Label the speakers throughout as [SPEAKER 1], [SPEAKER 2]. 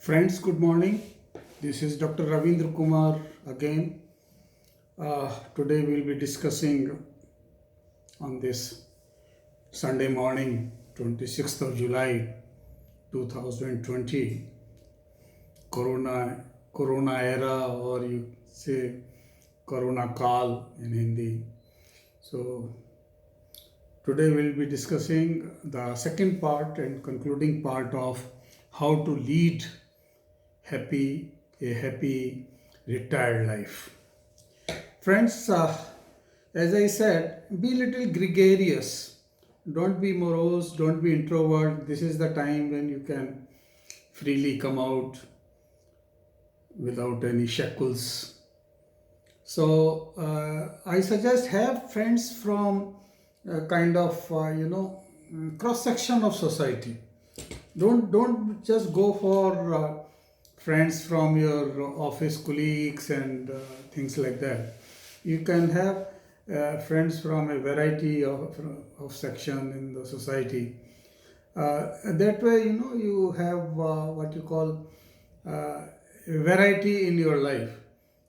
[SPEAKER 1] Friends, good morning. This is Dr. Ravindra Kumar again. Today we'll be discussing on this Sunday morning, 26th of July 2020, Corona era, or you say Corona Kal in Hindi. So today we'll be discussing the second part and concluding part of how to lead a happy retired life. Friends, as I said, be little gregarious. Don't be morose, don't be introvert. This is the time when you can freely come out without any shackles. So I suggest have friends from kind of cross section of society. Don't just go for friends from your office colleagues and things like that. You can have friends from a variety of section in the society. That way, you have what you call variety in your life,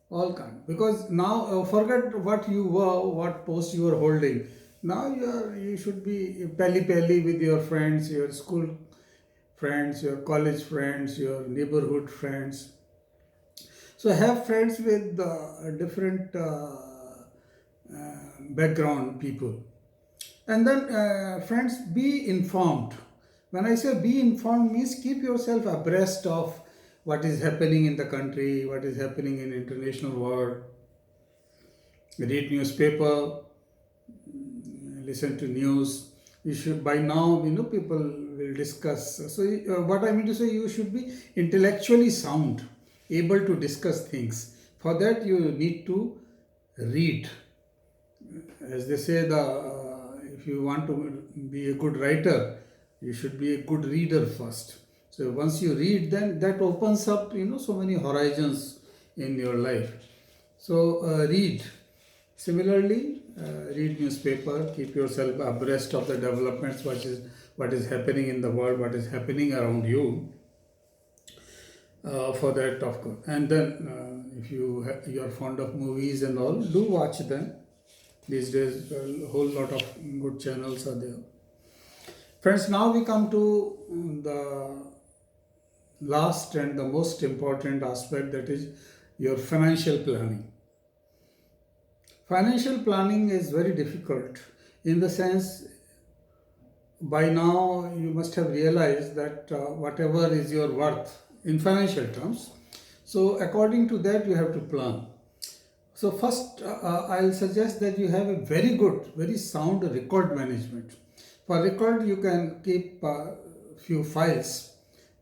[SPEAKER 1] all kind. Because now forget what you were, what post you are holding. Now you should be pally pally with your friends, your school friends, your college friends, your neighborhood friends. So have friends with different background people. And then friends, be informed. When I say be informed means keep yourself abreast of what is happening in the country, what is happening in international world. Read newspaper, listen to news. You should, by now, people will discuss. So what I mean to say, you should be intellectually sound, able to discuss things. For that you need to read. As they say, if you want to be a good writer, you should be a good reader first. So once you read, then that opens up so many horizons in your life. So read. Similarly, read newspaper, keep yourself abreast of the developments, what is happening in the world, what is happening around you. For that, of course. And then if you are fond of movies and all, do watch them. These days, a whole lot of good channels are there. Friends, now we come to the last and the most important aspect, that is your financial planning. Financial planning is very difficult in the sense, by now you must have realized that whatever is your worth in financial terms, so according to that you have to plan. So first I'll suggest that you have a very good, very sound record management. For record you can keep few files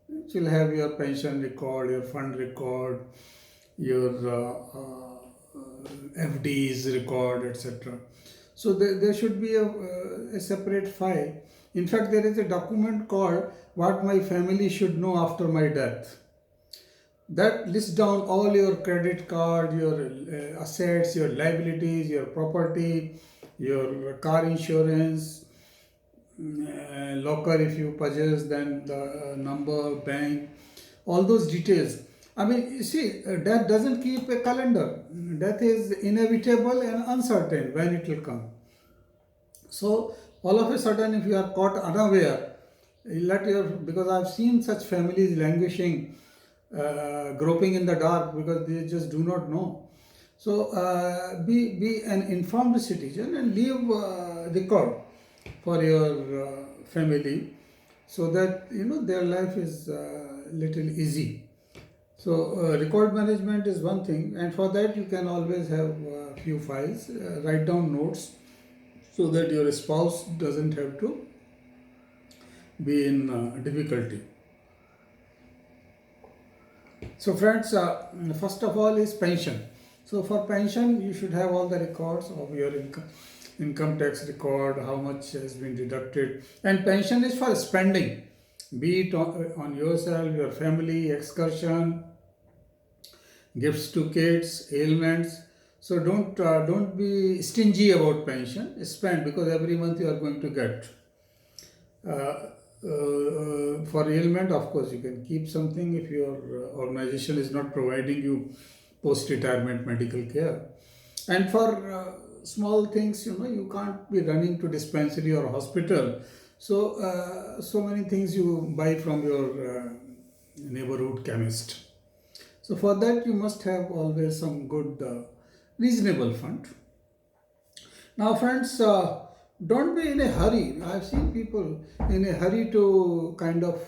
[SPEAKER 1] which will have your pension record, your fund record, your FDs record, etc. So there should be a separate file. In fact, there is a document called What My Family Should Know After My Death. That lists down all your credit card, your assets, your liabilities, your property, your car insurance, locker if you purchase, then the number, bank, all those details. I mean, you see, death doesn't keep a calendar. Death is inevitable and uncertain when it will come. So, all of a sudden, if you are caught unaware, because I've seen such families languishing, groping in the dark because they just do not know. So, be an informed citizen and leave record for your family, so that their life is little easy. So record management is one thing, and for that you can always have a few files, write down notes, so that your spouse doesn't have to be in difficulty. So friends, first of all is pension. So for pension you should have all the records of your income tax record, how much has been deducted, and pension is for spending, be it on yourself, your family, excursion, gifts to kids, ailments. So don't be stingy about pension. Spend, because every month you are going to get. For ailment, of course, you can keep something if your organization is not providing you post-retirement medical care. And for small things, you can't be running to dispensary or hospital. So, so many things you buy from your neighborhood chemist. So for that, you must have always some good, reasonable fund. Now, friends, don't be in a hurry. I've seen people in a hurry to kind of,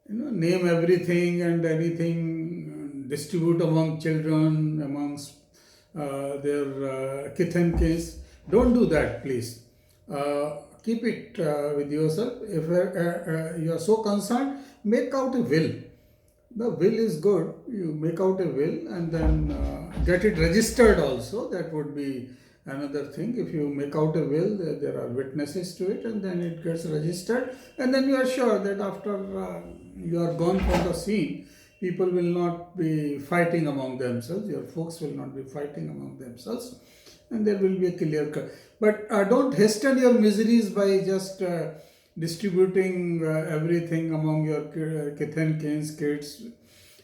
[SPEAKER 1] name everything and anything, distribute among children, amongst their kith and kins. Don't do that, please. Keep it with yourself. If you are so concerned, make out a will. The will is good. You make out a will and then get it registered also. That would be another thing. If you make out a will, there are witnesses to it, and then it gets registered, and then you are sure that after you are gone from the scene, people will not be fighting among themselves. Your folks will not be fighting among themselves, and there will be a clear cut. But don't hasten your miseries by just distributing everything among your kith and kins, kids,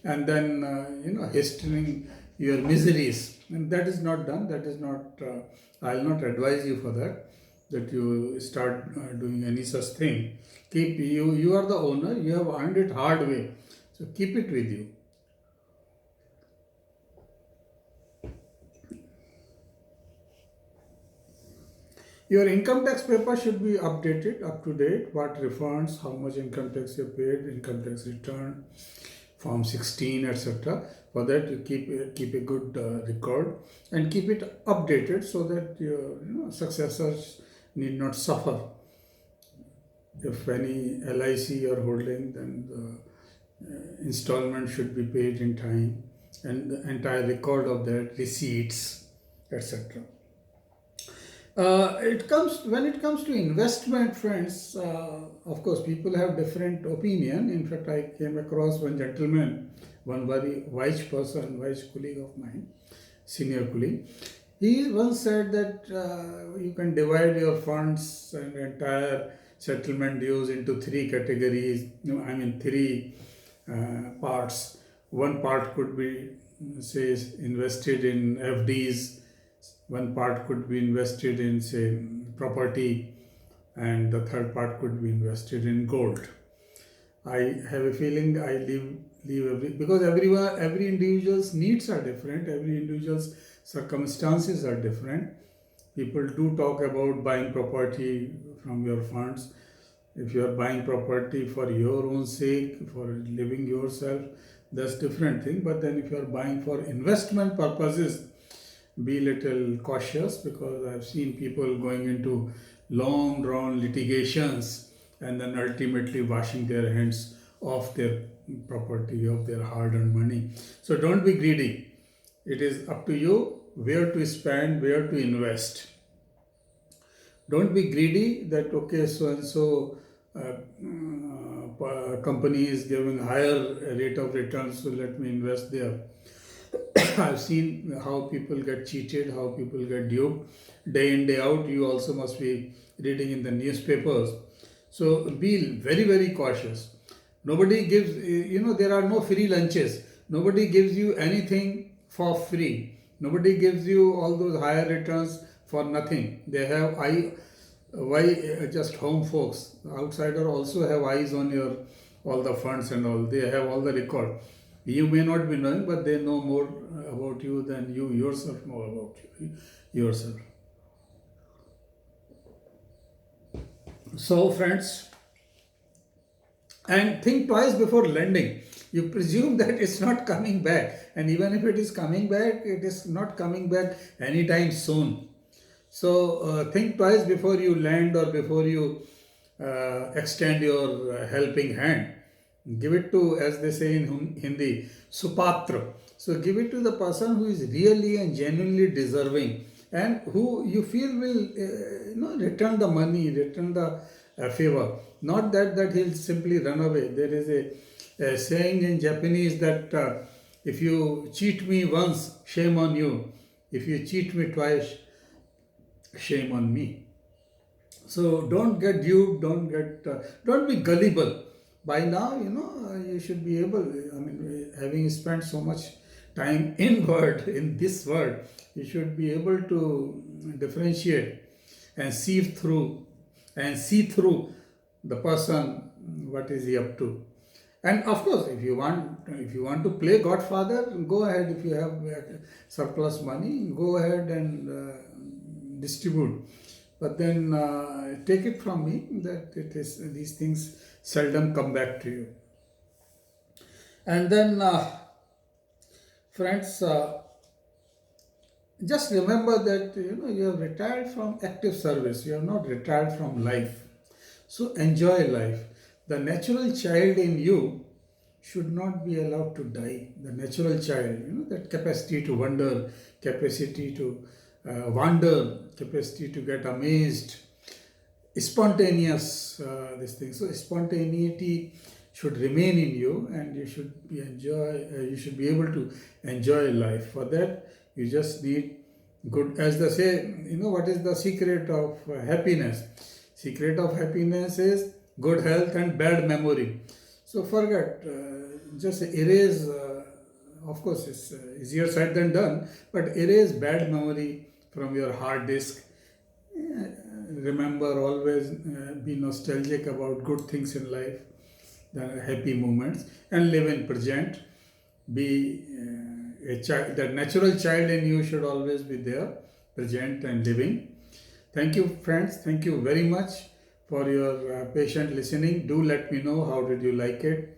[SPEAKER 1] and then hastening your miseries. And that is not done. That is not. I will not advise you for that. That you start doing any such thing. Keep you. You are the owner. You have earned it hard way. So keep it with you. Your income tax paper should be updated, up to date. What refunds, how much income tax you paid, income tax return, Form 16, etc. For that, you keep a good record and keep it updated so that your successors need not suffer. If any LIC you are holding, then the installment should be paid in time, and the entire record of that, receipts, etc. When it comes to investment, friends. Of course, people have different opinion. In fact, I came across one gentleman, one very wise person, wise colleague of mine, senior colleague. He once said that you can divide your funds and entire settlement dues into three categories. Three parts. One part could be, say, invested in FDs. One part could be invested in, say, property, and the third part could be invested in gold. I have a feeling I leave because every individual's needs are different, every individual's circumstances are different. People do talk about buying property from your funds. If you are buying property for your own sake, for living yourself, that's different thing. But then if you are buying for investment purposes, be little cautious, because I've seen people going into long drawn litigations and then ultimately washing their hands off their property, of their hard earned money. So don't be greedy. It is up to you where to spend, where to invest. Don't be greedy that okay, so and so company is giving higher rate of return, so let me invest there. I've seen how people get cheated, how people get duped day in, day out. You also must be reading in the newspapers. So be very, very cautious. Nobody gives, there are no free lunches. Nobody gives you anything for free. Nobody gives you all those higher returns for nothing. They have why just home folks. Outsider also have eyes on your all the funds and all. They have all the record. You may not be knowing, but they know more about you than you yourself know about yourself. So, friends, and think twice before lending. You presume that it's not coming back, and even if it is coming back, it is not coming back anytime soon. So, think twice before you lend or before you extend your helping hand. Give it to, as they say in Hindi, supatra. So give it to the person who is really and genuinely deserving, and who you feel will return the money, return the favor. Not that he'll simply run away. There is a saying in Japanese that if you cheat me once, shame on you. If you cheat me twice, shame on me. So don't get duped, don't be gullible. By now, you should be able, I mean, having spent so much time inward in this world, you should be able to differentiate and sieve through and see through the person, what is he up to. And of course, if you want to play Godfather, go ahead. If you have surplus money, go ahead and distribute. But then take it from me that it is these things seldom come back to you. And then, friends, just remember that you have retired from active service. You have not retired from life. So enjoy life. The natural child in you should not be allowed to die. The natural child, that capacity to wonder, capacity to wander, capacity to get amazed, spontaneous, this thing. So spontaneity should remain in you, and you should be able to enjoy life. For that, you just need good, as they say, what is the secret of happiness? Secret of happiness is good health and bad memory. So forget, just erase, of course it's easier said than done, but erase bad memory from your hard disk. Remember, always be nostalgic about good things in life, the happy moments, and live in present. Be a child. The natural child in you should always be there, present and living. Thank you, friends. Thank you very much for your patient listening. Do let me know how did you like it.